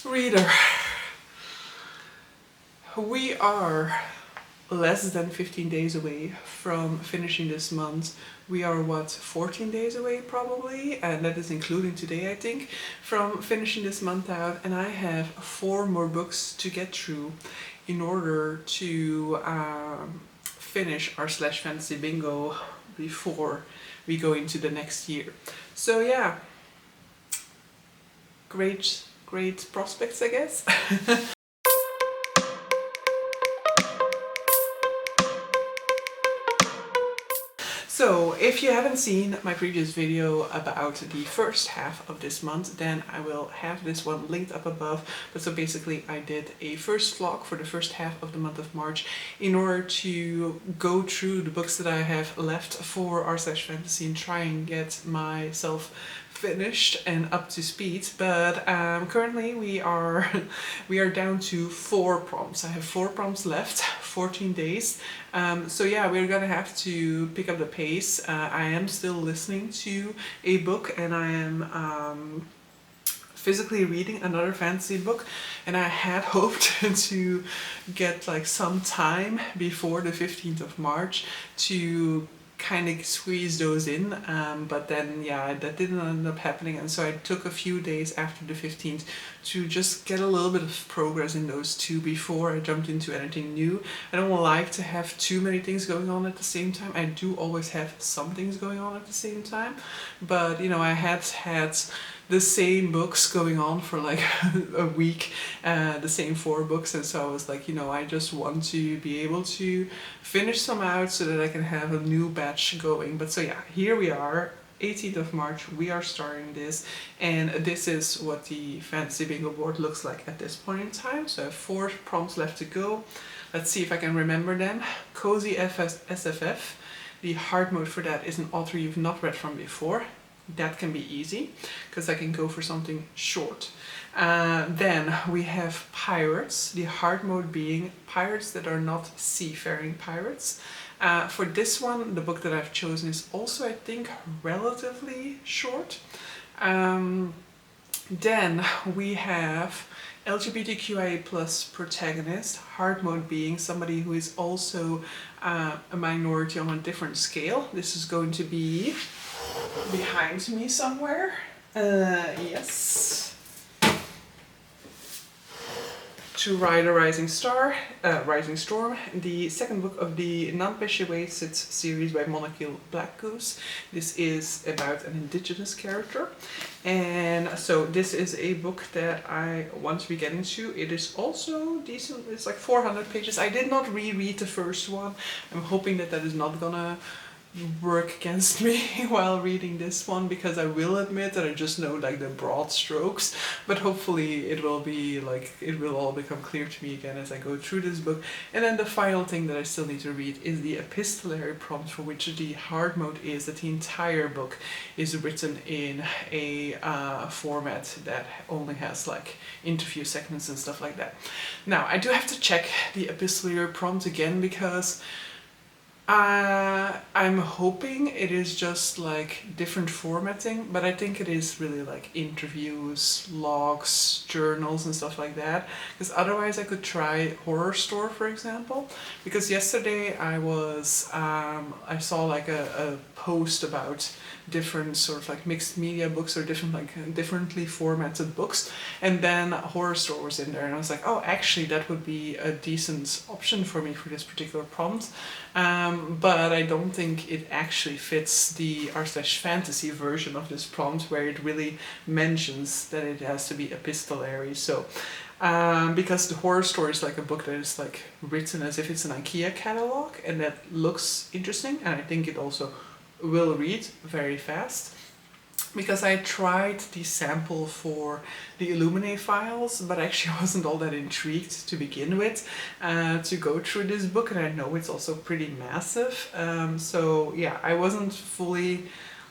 Reader, we are less than 15 days away from finishing this month. We are, what, 14 days away probably, and that is including today, I think, from finishing this month out. And I have 4 more books to get through in order to finish our Slash Fantasy Bingo before we go into the next year. So yeah, great prospects, I guess. So, if you haven't seen my previous video about the first half of this month, then I will have this one linked up above. But so basically I did a first vlog for the first half of the month of March in order to go through the books that I have left for our Slash Fantasy and try and get myself finished and up to speed. But currently we are down to 4 prompts. I have 4 prompts left, 14 days. So yeah, we're gonna have to pick up the pace. I am still listening to a book, and I am physically reading another fantasy book, and I had hoped to get like some time before the 15th of March to kind of squeeze those in, but then yeah, that didn't end up happening, and so I took a few days after the 15th to just get a little bit of progress in those 2 before I jumped into anything new. I don't like to have too many things going on at the same time. I do always have some things going on at the same time, but you know, I had the same books going on for like a week, the same 4 books, and so I was like, you know, I just want to be able to finish some out so that I can have a new batch going. But so yeah, here we are, 18th of March, we are starting this, and this is what the Fantasy Bingo board looks like at this point in time. So I have 4 prompts left to go. Let's see if I can remember them. Cozy SFF. The hard mode for that is an author you've not read from before. That can be easy, because I can go for something short. Then we have pirates, the hard mode being pirates that are not seafaring pirates. For this one, the book that I've chosen is also, I think, relatively short. Then we have LGBTQIA+ protagonist, hard mode being somebody who is also a minority on a different scale. This is going to be behind me somewhere. Yes. To Ride a Rising Storm, the second book of the Non-Peshewated series by Monarchical Black Goose. This is about an indigenous character, and so this is a book that I want to be getting to. It is also decent. It's like 400 pages. I did not reread the first one. I'm hoping that that is not gonna work against me while reading this one, because I will admit that I just know like the broad strokes, but hopefully it will be like, it will all become clear to me again as I go through this book. And then the final thing that I still need to read is the epistolary prompt, for which the hard mode is that the entire book is written in a format that only has like interview segments and stuff like that. Now I do have to check the epistolary prompt again, because I'm hoping it is just like different formatting, but I think it is really like interviews, logs, journals and stuff like that, because otherwise I could try Horror Store, for example, because yesterday I was I saw like a post about different sort of like mixed media books, or different like differently formatted books, and then Horror Store was in there, and I was like, oh, actually that would be a decent option for me for this particular prompt. But I don't think it actually fits the r/fantasy version of this prompt, where it really mentions that it has to be epistolary. So because the Horror Store is like a book that is like written as if it's an IKEA catalog, and that looks interesting, and I think it also will read very fast. Because I tried the sample for the Illuminate files, but actually I wasn't all that intrigued to begin with to go through this book, and I know it's also pretty massive. So yeah, I wasn't fully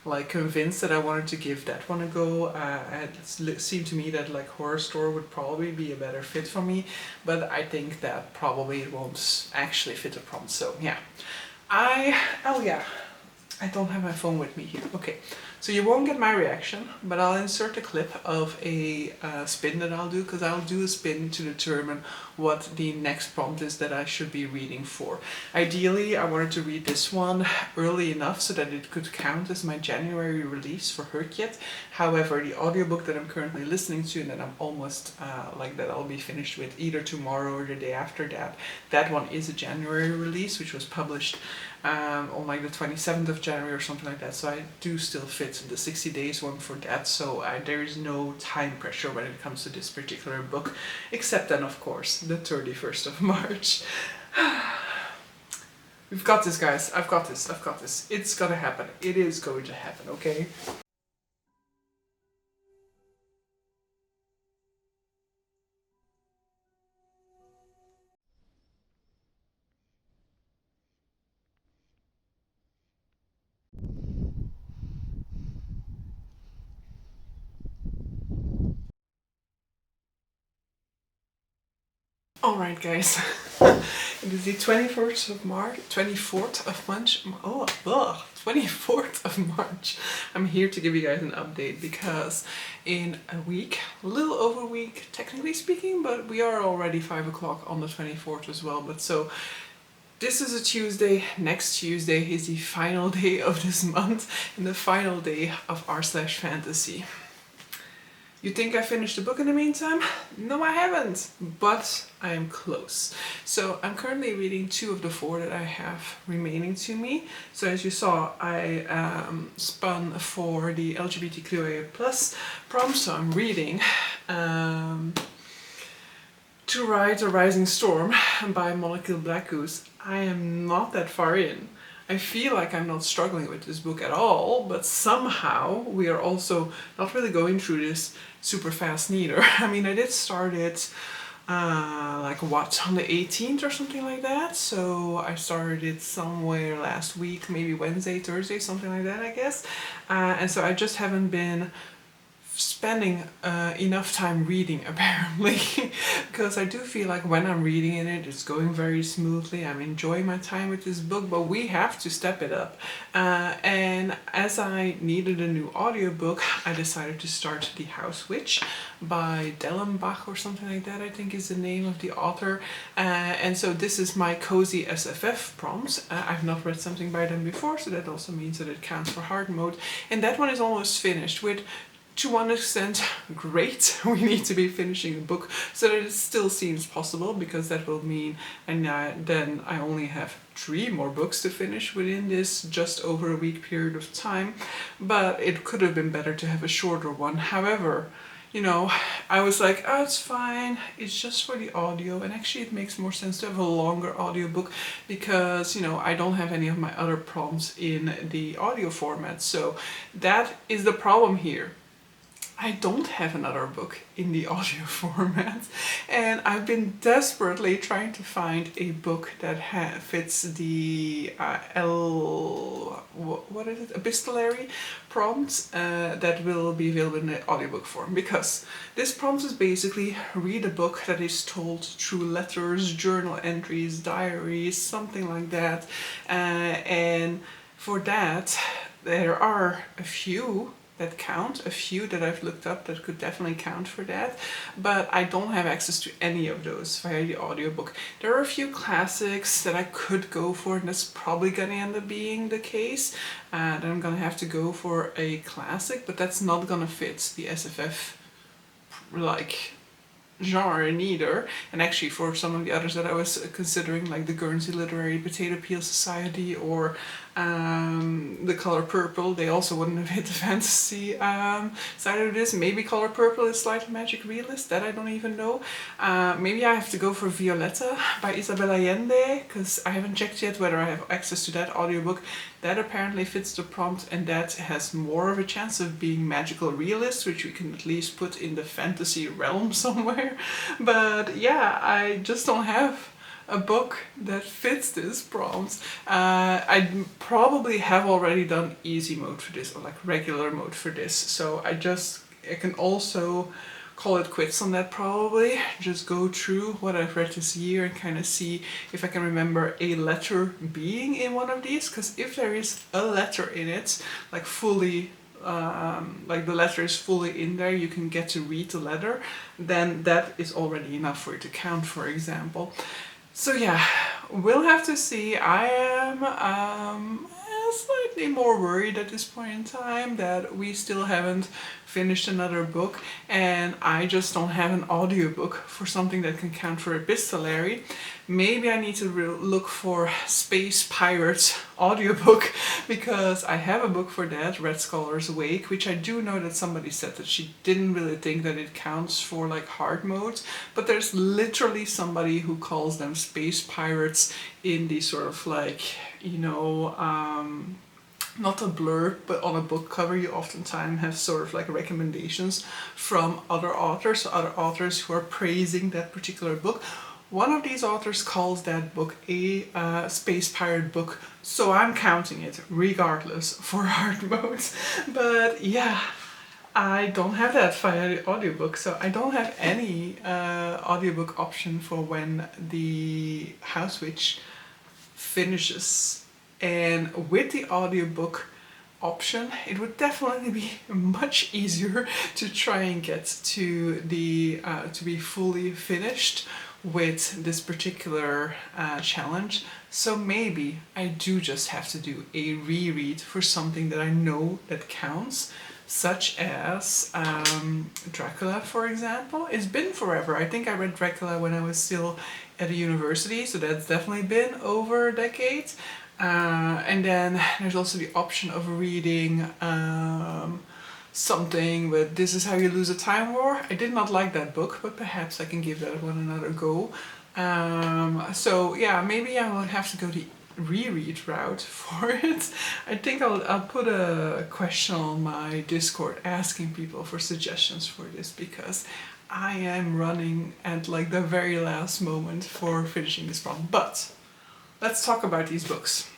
like convinced that I wanted to give that one a go. It seemed to me that like Horror Store would probably be a better fit for me, but I think that probably it won't actually fit the prompt. So yeah, oh yeah, I don't have my phone with me here. Okay, So you won't get my reaction, but I'll insert a clip of a spin that I'll do, because I'll do a spin to determine what the next prompt is that I should be reading for. Ideally, I wanted to read this one early enough so that it could count as my January release for Hurt Yet. However, the audiobook that I'm currently listening to and that I'm almost that I'll be finished with either tomorrow or the day after that, that one is a January release, which was published on like the 27th of January or something like that. So I do still fit the 60 days one for that. So there is no time pressure when it comes to this particular book, except then of course the 31st of March. We've got this, guys. I've got this. I've got this. It's gonna happen. It is going to happen, okay? Alright guys, it is the 24th of March, 24th of March, 24th of March. I'm here to give you guys an update because in a week, a little over a week technically speaking, but we are already 5 o'clock on the 24th as well. But so this is a Tuesday, next Tuesday is the final day of this month and the final day of r/fantasy. You think I finished the book in the meantime? No, I haven't, but I am close. So I'm currently reading 2 of the 4 that I have remaining to me. So as you saw, I spun for the LGBTQIA+ prompt, so I'm reading To Ride a Rising Storm by Molecule Black Goose. I am not that far in. I feel like I'm not struggling with this book at all, but somehow we are also not really going through this super fast neither. I mean, I did start it on the 18th or something like that. So I started it somewhere last week, maybe Wednesday, Thursday, something like that, I guess. And so I just haven't been spending enough time reading apparently, because I do feel like when I'm reading in it, it's going very smoothly. I'm enjoying my time with this book, but we have to step it up. And as I needed a new audiobook, I decided to start The House Witch by Dellenbach or something like that, I think is the name of the author. And so this is my cozy SFF prompts. I've not read something by them before, so that also means that it counts for hard mode. And that one is almost finished with, to one extent, great. We need to be finishing the book so that it still seems possible, because that will mean, and then I only have 3 more books to finish within this just over a week period of time. But it could have been better to have a shorter one. However, you know, I was like, oh, it's fine, it's just for the audio. And actually it makes more sense to have a longer audiobook because, you know, I don't have any of my other prompts in the audio format. So that is the problem here. I don't have another book in the audio format, and I've been desperately trying to find a book that fits the epistolary prompts that will be available in the audiobook form, because this prompt is basically read a book that is told through letters, journal entries, diaries, something like that. And for that, there are a few that count, a few that I've looked up that could definitely count for that, but I don't have access to any of those via the audiobook. There are a few classics that I could go for, and that's probably gonna end up being the case. Then I'm gonna have to go for a classic, but that's not gonna fit the SFF genre neither. And actually for some of the others that I was considering, like the Guernsey Literary Potato Peel Society or The Color Purple, they also wouldn't have hit the fantasy side of this. Maybe Color Purple is Slight Magic Realist, that I don't even know. Maybe I have to go for Violetta by Isabel Allende, because I haven't checked yet whether I have access to that audiobook. That apparently fits the prompt, and that has more of a chance of being magical realist, which we can at least put in the fantasy realm somewhere. But yeah, I just don't have a book that fits this prompt. I probably have already done easy mode for this, or like regular mode for this, so I can also call it quits on that probably. Just go through what I've read this year and kind of see if I can remember a letter being in one of these, because if there is a letter in it, like fully like the letter is fully in there, you can get to read the letter, then that is already enough for it to count, for example. So yeah, we'll have to see. I am slightly more worried at this point in time that we still haven't finished another book, and I just don't have an audiobook for something that can count for epistolary. Maybe I need to look for Space Pirates audiobook, because I have a book for that, Red Scholar's Wake, which I do know that somebody said that she didn't really think that it counts for like hard modes, but there's literally somebody who calls them Space Pirates in the sort of like, you know, not a blurb, but on a book cover you oftentimes have sort of like recommendations from other authors, so other authors who are praising that particular book. One of these authors calls that book a space pirate book, so I'm counting it regardless for hard modes. But yeah, I don't have that via audiobook, so I don't have any audiobook option for when the House Witch finishes. And with the audiobook option, it would definitely be much easier to try and get to the to be fully finished with this particular challenge. So maybe I do just have to do a reread for something that I know that counts, such as Dracula, for example. It's been forever. I think I read Dracula when I was still at a university, so that's definitely been over a decade. And then there's also the option of reading something with This Is How You Lose a Time War. I did not like that book, but perhaps I can give that one another go. So yeah, maybe I will have to go the reread route for it. I think I'll put a question on my Discord asking people for suggestions for this, because I am running at like the very last moment for finishing this one. But let's talk about these books.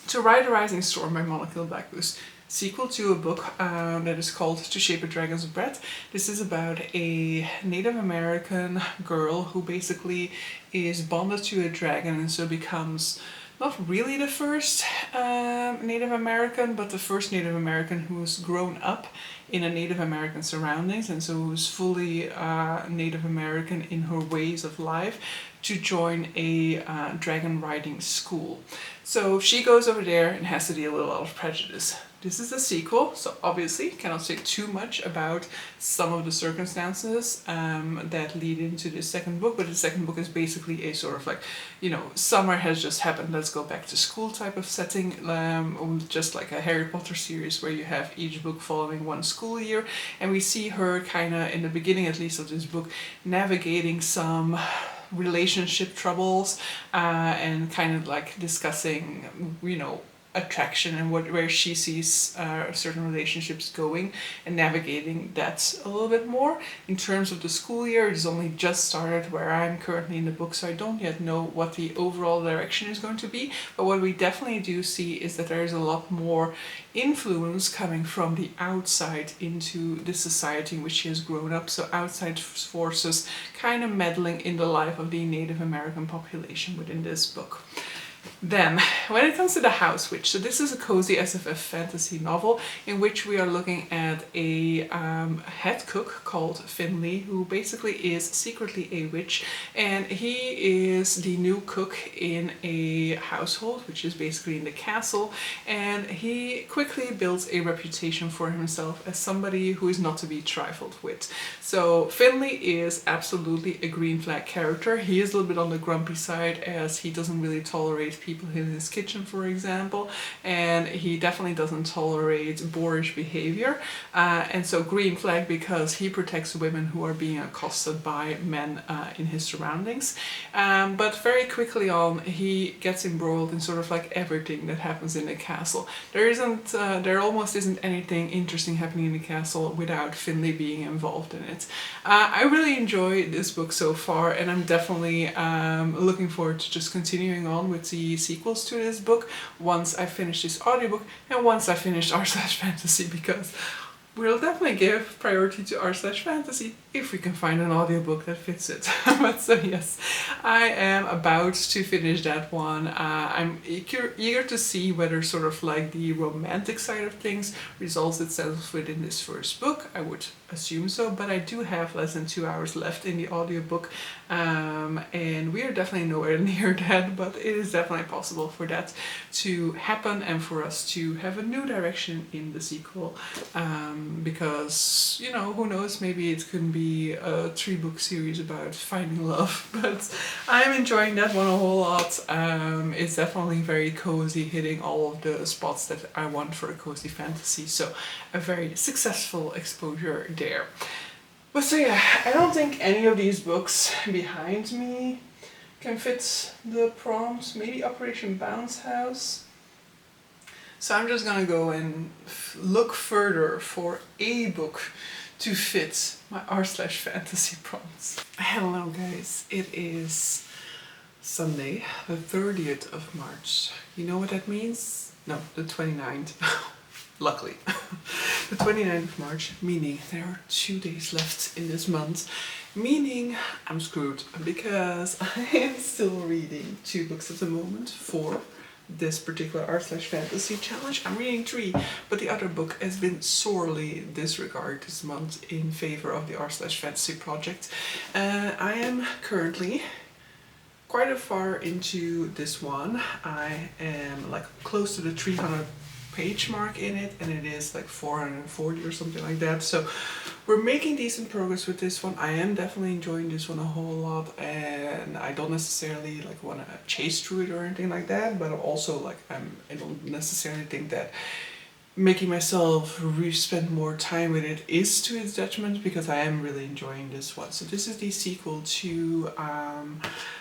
To Ride a Rising Storm by Monocle Blackgoose, sequel to a book that is called To Shape a Dragon's Breath. This is about a Native American girl who basically is bonded to a dragon, and so becomes not really the first Native American, but the first Native American who's grown up in a Native American surroundings, and so who's fully Native American in her ways of life, to join a dragon riding school. So she goes over there and has to deal with a lot of prejudice. This is a sequel, so obviously cannot say too much about some of the circumstances that lead into the second book, but the second book is basically a sort of like, you know, summer has just happened, let's go back to school type of setting, just like a Harry Potter series where you have each book following one school year, and we see her kind of, in the beginning at least of this book, navigating some relationship troubles and kind of like discussing, you know, attraction and where she sees certain relationships going, and navigating that a little bit more. In terms of the school year, it's only just started where I'm currently in the book, so I don't yet know what the overall direction is going to be, but what we definitely do see is that there is a lot more influence coming from the outside into the society in which she has grown up, so outside forces kind of meddling in the life of the Native American population within this book. Then, when it comes to The House Witch, so this is a cozy SFF fantasy novel in which we are looking at a head cook called Finley, who basically is secretly a witch, and he is the new cook in a household, which is basically in the castle, and he quickly builds a reputation for himself as somebody who is not to be trifled with. So Finley is absolutely a green flag character. He is a little bit on the grumpy side, as he doesn't really tolerate people in his kitchen, for example, and he definitely doesn't tolerate boorish behavior, and so green flag because he protects women who are being accosted by men in his surroundings, but very quickly on he gets embroiled in sort of like everything that happens in the castle. There almost isn't anything interesting happening in the castle without Finley being involved in it. I really enjoy this book so far, and I'm definitely looking forward to just continuing on with the sequels to this book once I finish this audiobook and once I finish r/fantasy, because we'll definitely give priority to r/fantasy. if we can find an audiobook that fits it. But so yes, I am about to finish that one. I'm eager to see whether sort of like the romantic side of things resolves itself within this first book. I would assume so, but I do have less than 2 hours left in the audiobook, and we are definitely nowhere near that, but it is definitely possible for that to happen and for us to have a new direction in the sequel, because, you know, who knows, maybe it could be a 3-book series about finding love. But I'm enjoying that one a whole lot. It's definitely very cozy, hitting all of the spots that I want for a cozy fantasy, so a very successful exposure there. But so yeah, I don't think any of these books behind me can fit the prompts. Maybe Operation Bounce House. So I'm just gonna go and look further for a book to fit my r/fantasy prompts. Hello guys, it is Sunday, the 30th of March. You know what that means? No, the 29th. Luckily. The 29th of March, meaning there are 2 days left in this month, meaning I'm screwed because I am still reading 2 books at the moment for this particular r/fantasy challenge. I'm reading 3, but the other book has been sorely disregarded this month in favor of the r/fantasy project. I am currently quite far into this one. I am like close to the 300 page mark in it, and it is like 440 or something like that, so we're making decent progress with this one. I am definitely enjoying this one a whole lot, and I don't necessarily like want to chase through it or anything like that, but also like I don't necessarily think that making myself spend more time with it is to its detriment, because I am really enjoying this one. So this is the sequel to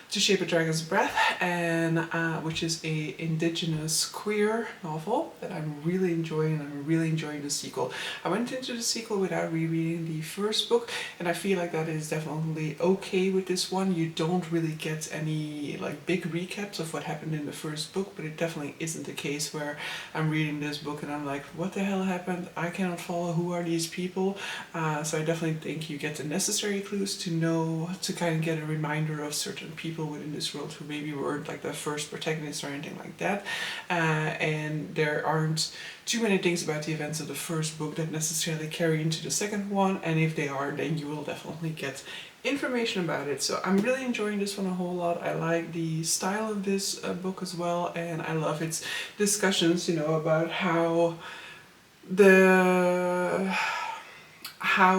Shape a Dragon's Breath, and which is a indigenous queer novel that I'm really enjoying, and I'm really enjoying the sequel. I went into the sequel without rereading the first book, and I feel like that is definitely okay with this one. You don't really get any like big recaps of what happened in the first book, but it definitely isn't the case where I'm reading this book and I'm like, what the hell happened? I cannot follow. Who are these people? So I definitely think you get the necessary clues to know, to kind of get a reminder of certain people within this world who maybe weren't like the first protagonists or anything like that. And there aren't too many things about the events of the first book that necessarily carry into the second one, and if they are, then you will definitely get information about it. So I'm really enjoying this one a whole lot. I like the style of this book as well, and I love its discussions, you know, about how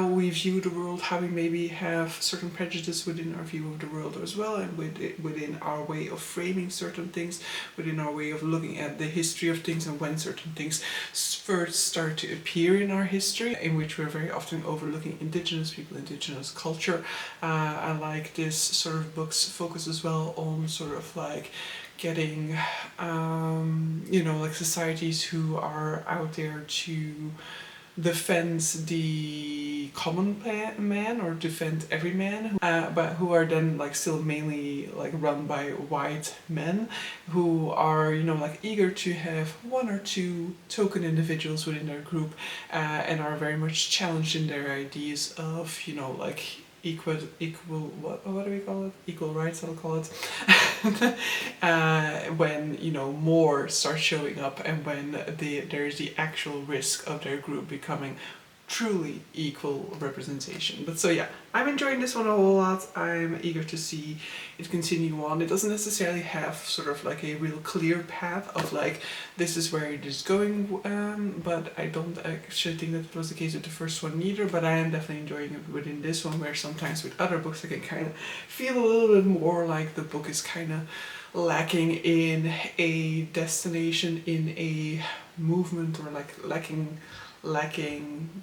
we view the world, how we maybe have certain prejudice within our view of the world as well, and within our way of framing certain things, within our way of looking at the history of things, and when certain things first start to appear in our history, in which we're very often overlooking indigenous people, indigenous culture. I like this sort of book's focus as well on sort of like getting, you know, like societies who are out there to defend the common man, or defend every man, but who are then like still mainly like run by white men who are, you know, like eager to have 1 or 2 token individuals within their group, and are very much challenged in their ideas of, you know, like equal what do we call it? Equal rights, I'll call it. When, you know, more starts showing up, and when there's the actual risk of their group becoming truly equal representation. But so yeah, I'm enjoying this one a whole lot. I'm eager to see it continue on. It doesn't necessarily have sort of like a real clear path of like, this is where it is going, but I don't actually think that it was the case with the first one neither, but I am definitely enjoying it within this one, where sometimes with other books I can kind of feel a little bit more like the book is kind of lacking in a destination, in a movement, or like lacking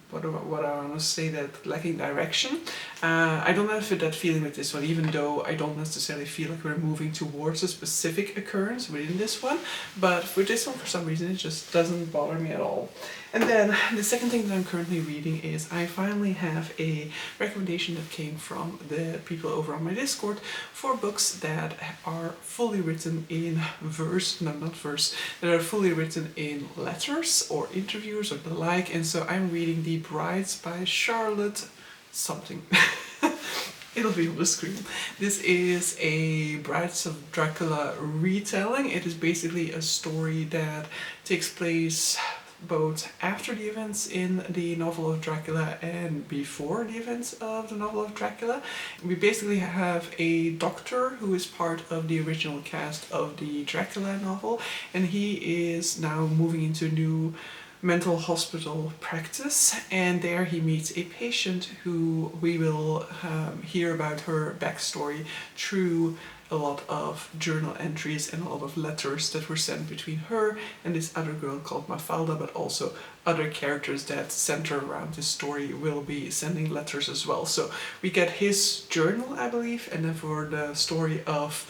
what I want to say, that lacking direction. I don't have that feeling with this one, even though I don't necessarily feel like we're moving towards a specific occurrence within this one, but for this one, for some reason, it just doesn't bother me at all. And then the second thing that I'm currently reading is, I finally have a recommendation that came from the people over on my Discord for books that are fully written in verse, no, not verse, that are fully written in letters or interviews or the like. And so I'm reading The Brides by Charlotte something. It'll be on the screen. This is a Brides of Dracula retelling. It is basically a story that takes place both after the events in the novel of Dracula and before the events of the novel of Dracula. We basically have a doctor who is part of the original cast of the Dracula novel, and he is now moving into a new mental hospital practice, and there he meets a patient who we will hear about her backstory through a lot of journal entries and a lot of letters that were sent between her and this other girl called Mafalda, but also other characters that center around this story will be sending letters as well. So we get his journal, I believe, and then for the story of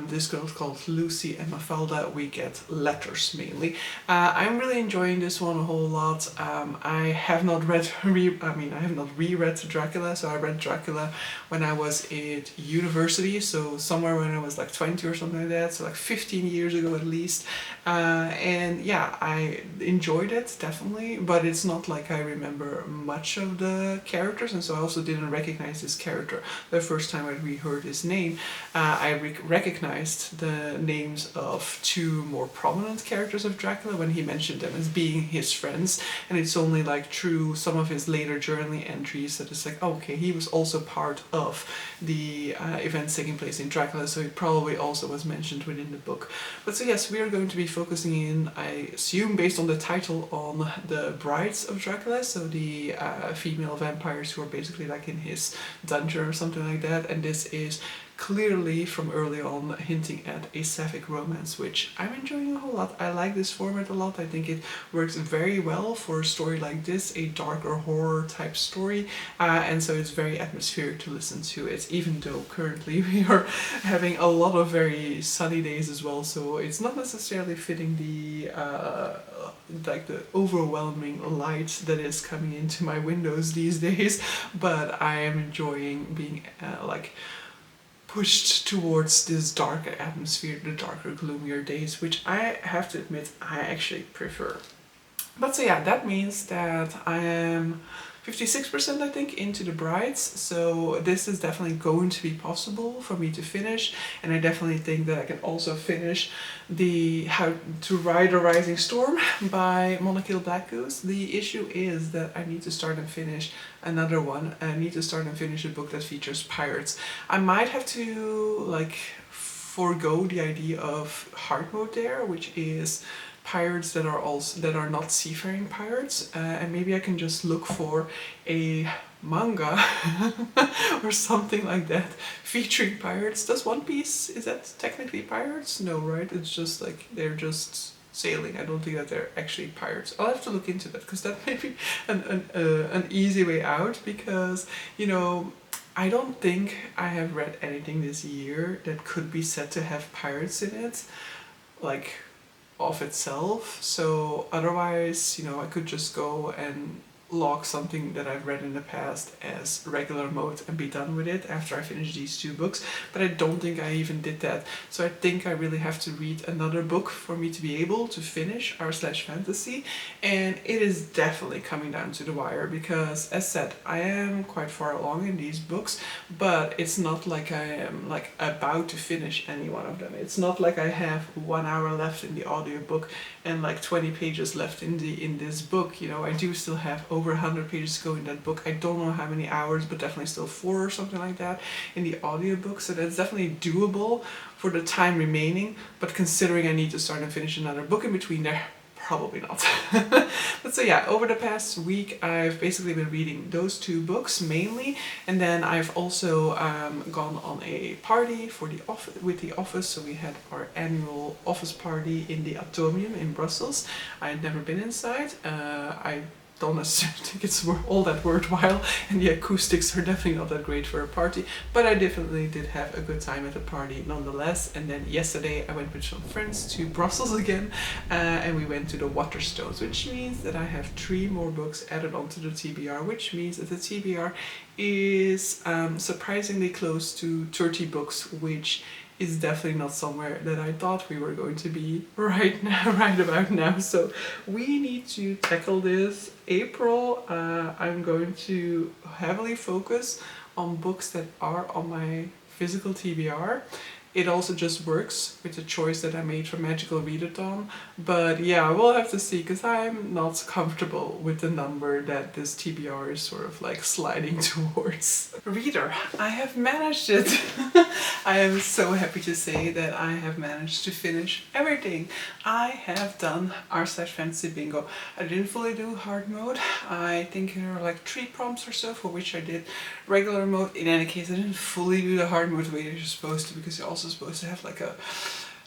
this girl called Lucy and Mafalda, we get letters mainly. I'm really enjoying this one a whole lot. I have not reread Dracula, so I read Dracula when I was at university, so somewhere when I was like 20 or something like that, so like 15 years ago at least. And yeah, I enjoyed it definitely, but it's not like I remember much of the characters, and so I also didn't recognize this character the first time I reheard his name. I recognized the names of two more prominent characters of Dracula when he mentioned them as being his friends, and it's only like through some of his later journaling entries that it's like, oh, okay, he was also part of the events taking place in Dracula, so he probably also was mentioned within the book. But so yes, we are going to be focusing in, I assume based on the title, on the Brides of Dracula, so the female vampires who are basically like in his dungeon or something like that, and this is clearly from early on hinting at a sapphic romance, which I'm enjoying a whole lot. I like this format a lot. I think it works very well for a story like this, a darker horror type story, and so it's very atmospheric to listen to it, even though currently we are having a lot of very sunny days as well, so it's not necessarily fitting the like the overwhelming light that is coming into my windows these days, but I am enjoying being like pushed towards this darker atmosphere, the darker, gloomier days, which I have to admit I actually prefer. But so yeah, that means that I am 56% I think into the Brides, so this is definitely going to be possible for me to finish, and I definitely think that I can also finish the How to Ride a Rising Storm by Monokil Black Goose. The issue is that I need to start and finish another one. I need to start and finish a book that features pirates. I might have to like forego the idea of hard mode there, which is pirates that are not seafaring pirates, and maybe I can just look for a manga or something like that featuring pirates. Does One Piece, is that technically pirates? No, right? It's just like they're just sailing. I don't think that they're actually pirates. I'll have to look into that, because that may be an easy way out, because you know, I don't think I have read anything this year that could be said to have pirates in it, like of itself. So otherwise, you know, I could just go and log something that I've read in the past as regular mode and be done with it after I finish these two books, but I don't think I even did that. So I think I really have to read another book for me to be able to finish r/fantasy, and it is definitely coming down to the wire, because as said, I am quite far along in these books, but it's not like I am like about to finish any one of them. It's not like I have 1 hour left in the audiobook and like 20 pages left in this book. You know, I do still have over 100 pages to go in that book. I don't know how many hours, but definitely still 4 or something like that in the audiobook, so that's definitely doable for the time remaining, but considering I need to start and finish another book in between there, probably not. But so yeah, over the past week I've basically been reading those 2 books mainly, and then I've also gone on a party for with the office. So we had our annual office party in the Atomium in Brussels. I had never been inside. I don't necessarily think it's all that worthwhile, and the acoustics are definitely not that great for a party, but I definitely did have a good time at the party nonetheless. And then yesterday I went with some friends to Brussels again, and we went to the Waterstones, which means that I have 3 more books added onto the TBR, which means that the TBR is surprisingly close to 30 books, which is definitely not somewhere that I thought we were going to be right now, right about now. So we need to tackle this. April, I'm going to heavily focus on books that are on my physical TBR. It also just works with the choice that I made for Magical Readathon. But yeah, we'll have to see, because I'm not comfortable with the number that this TBR is sort of like sliding towards. Reader, I have managed it! I am so happy to say that I have managed to finish everything. I have done r/fantasy bingo. I didn't fully do hard mode. I think there were like 3 prompts or so for which I did regular mode. In any case, I didn't fully do the hard mode the way you're supposed to, because you're also supposed to have like a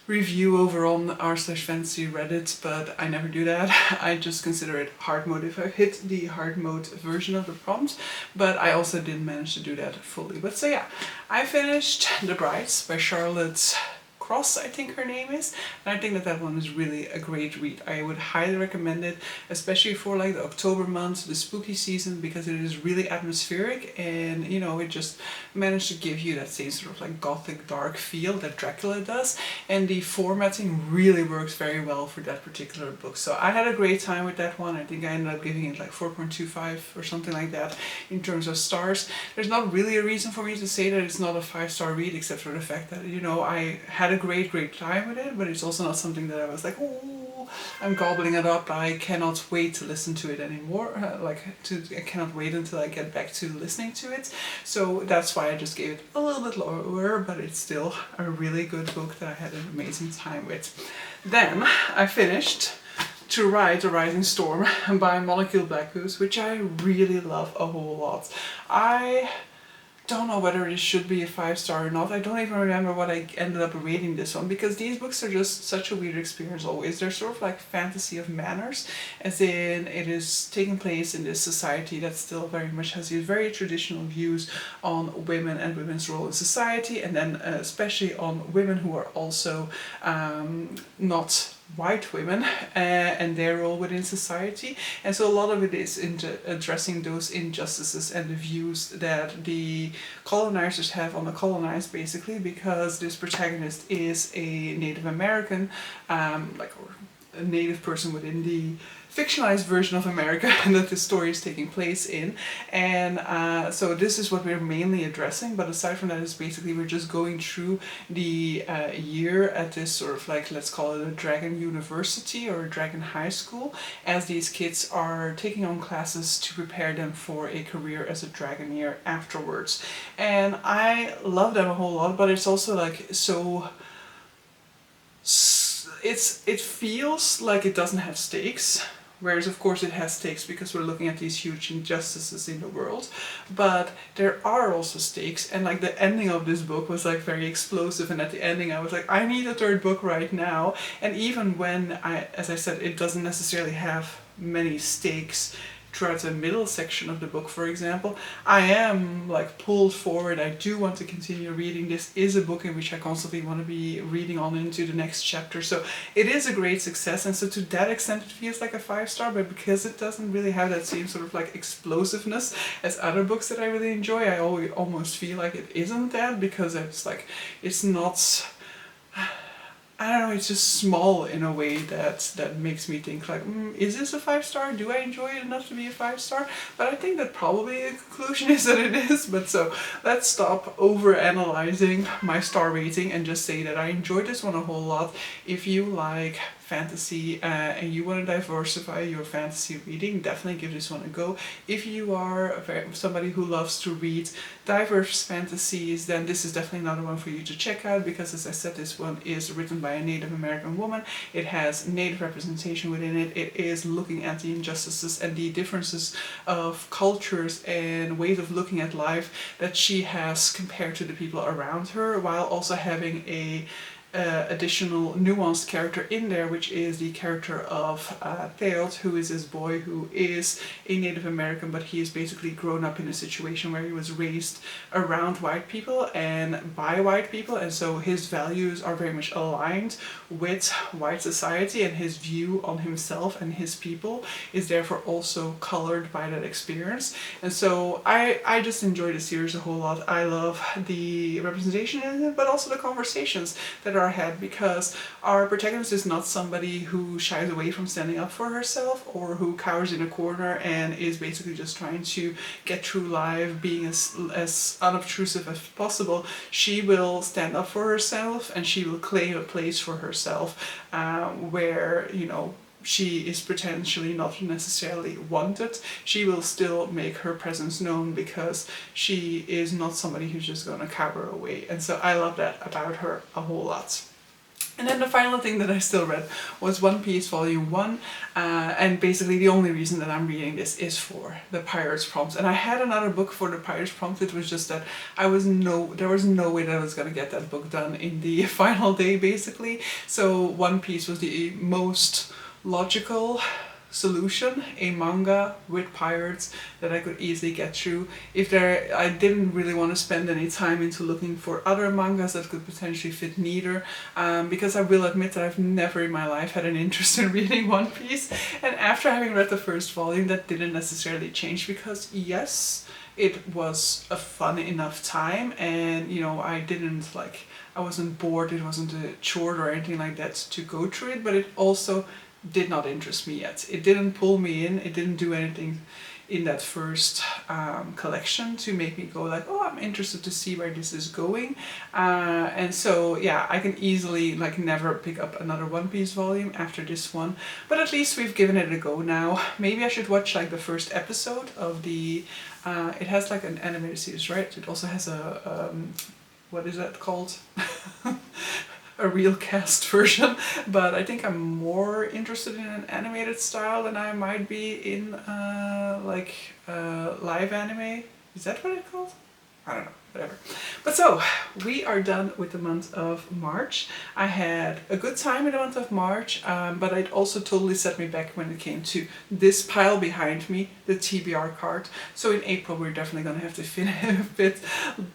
review over on r/fantasy Reddit, but I never do that. I just consider it hard mode if I hit the hard mode version of the prompt, but I also didn't manage to do that fully. But so yeah, I finished The Brides by Charlotte Cross, I think her name is, and I think that that one is really a great read. I would highly recommend it, especially for like the October month, the spooky season, because it is really atmospheric, and you know, it just managed to give you that same sort of like gothic dark feel that Dracula does, and the formatting really works very well for that particular book. So I had a great time with that one. I think I ended up giving it like 4.25 or something like that in terms of stars. There's not really a reason for me to say that it's not a 5-star read, except for the fact that, you know, I had a great time with it, but it's also not something that I was like, oh, I'm gobbling it up, I cannot wait to listen to it anymore, I cannot wait until I get back to listening to it. So that's why I just gave it a little bit lower, but it's still a really good book that I had an amazing time with. Then I finished To Ride a Rising Storm by Molecule Black Goose, which I really love a whole lot. I don't know whether it should be a 5-star or not. I don't even remember what I ended up rating this one, because these books are just such a weird experience always. They're sort of like fantasy of manners, as in it is taking place in this society that still very much has these very traditional views on women and women's role in society, and then especially on women who are also not white women and their role within society. And so a lot of it is into addressing those injustices and the views that the colonizers have on the colonized, basically, because this protagonist is a Native American, or a native person within the fictionalized version of America that the story is taking place in. And so this is what we're mainly addressing, but aside from that, is basically we're just going through the year at this sort of like, let's call it a dragon university or a dragon high school, as these kids are taking on classes to prepare them for a career as a dragoneer afterwards. And I love them a whole lot, but it's also like so it feels like it doesn't have stakes, whereas of course it has stakes because we're looking at these huge injustices in the world. But there are also stakes, and like the ending of this book was like very explosive, and at the ending I was like, I need a third book right now. And even when as I said, it doesn't necessarily have many stakes throughout the middle section of the book, for example, I am like pulled forward. I do want to continue reading. This is a book in which I constantly want to be reading on into the next chapter. So it is a great success, and so to that extent it feels like a 5-star, but because it doesn't really have that same sort of like explosiveness as other books that I really enjoy, I almost feel like it isn't that, because it's like, it's not, I don't know, it's just small in a way that makes me think like, is this a 5-star? Do I enjoy it enough to be a 5-star? But I think that probably the conclusion is that it is. But so let's stop over analyzing my star rating and just say that I enjoyed this one a whole lot. If you like fantasy and you want to diversify your fantasy reading, definitely give this one a go. If you are somebody who loves to read diverse fantasies, then this is definitely another one for you to check out, because as I said, this one is written by a Native American woman. It has Native representation within it. It is looking at the injustices and the differences of cultures and ways of looking at life that she has compared to the people around her, while also having a additional nuanced character in there, which is the character of Theod, who is this boy who is a Native American, but he is basically grown up in a situation where he was raised around white people and by white people, and so his values are very much aligned with white society, and his view on himself and his people is therefore also colored by that experience. And so I just enjoy the series a whole lot. I love the representation in it, but also the conversations that are had, because our protagonist is not somebody who shies away from standing up for herself or who cowers in a corner and is basically just trying to get through life being as unobtrusive as possible. She will stand up for herself and she will claim a place for herself where, you know, she is potentially not necessarily wanted. She will still make her presence known because she is not somebody who's just gonna cower away. And so I love that about her a whole lot. And then the final thing that I still read was One Piece Volume 1, and basically the only reason that I'm reading this is for the Pirates Prompts. And I had another book for the Pirates Prompts. It was just that there was no way that I was going to get that book done in the final day, basically. So One Piece was the most logical solution, a manga with pirates that I could easily get through. I didn't really want to spend any time into looking for other mangas that could potentially fit neither, because I will admit that I've never in my life had an interest in reading One Piece, and after having read the first volume that didn't necessarily change, because yes, it was a fun enough time, and you know, I wasn't bored, it wasn't a chore or anything like that to go through it, but it also did not interest me yet. It didn't pull me in, it didn't do anything in that first collection to make me go like, oh, I'm interested to see where this is going. And so yeah, I can easily like never pick up another One Piece volume after this one, but at least we've given it a go now. Maybe I should watch like the first episode of the, it has like an animated series, right? It also has a, what is that called? A real cast version, but I think I'm more interested in an animated style than I might be in live anime. Is that what it's called? I don't know, whatever. But so, we are done with the month of March. I had a good time in the month of March, but it also totally set me back when it came to this pile behind me, the TBR card. So in April we're definitely going to have to fit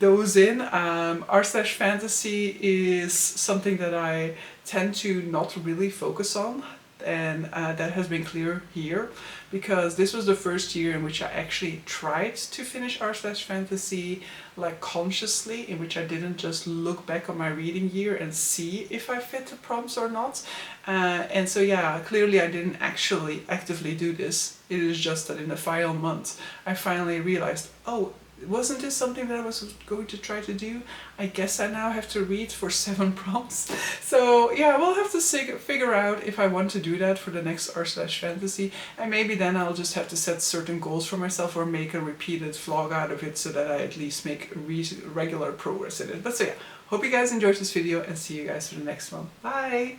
those in. R/fantasy is something that I tend to not really focus on, and that has been clear here, because this was the first year in which I actually tried to finish R/fantasy like consciously, in which I didn't just look back on my reading year and see if I fit the prompts or not. And so yeah, clearly I didn't actually actively do this. It is just that in the final month I finally realized, oh, wasn't this something that I was going to try to do? I guess I now have to read for 7 prompts. So yeah, we'll have to figure out if I want to do that for the next R/fantasy, and maybe then I'll just have to set certain goals for myself or make a repeated vlog out of it so that I at least make regular progress in it. But so yeah, hope you guys enjoyed this video and see you guys for the next one. Bye!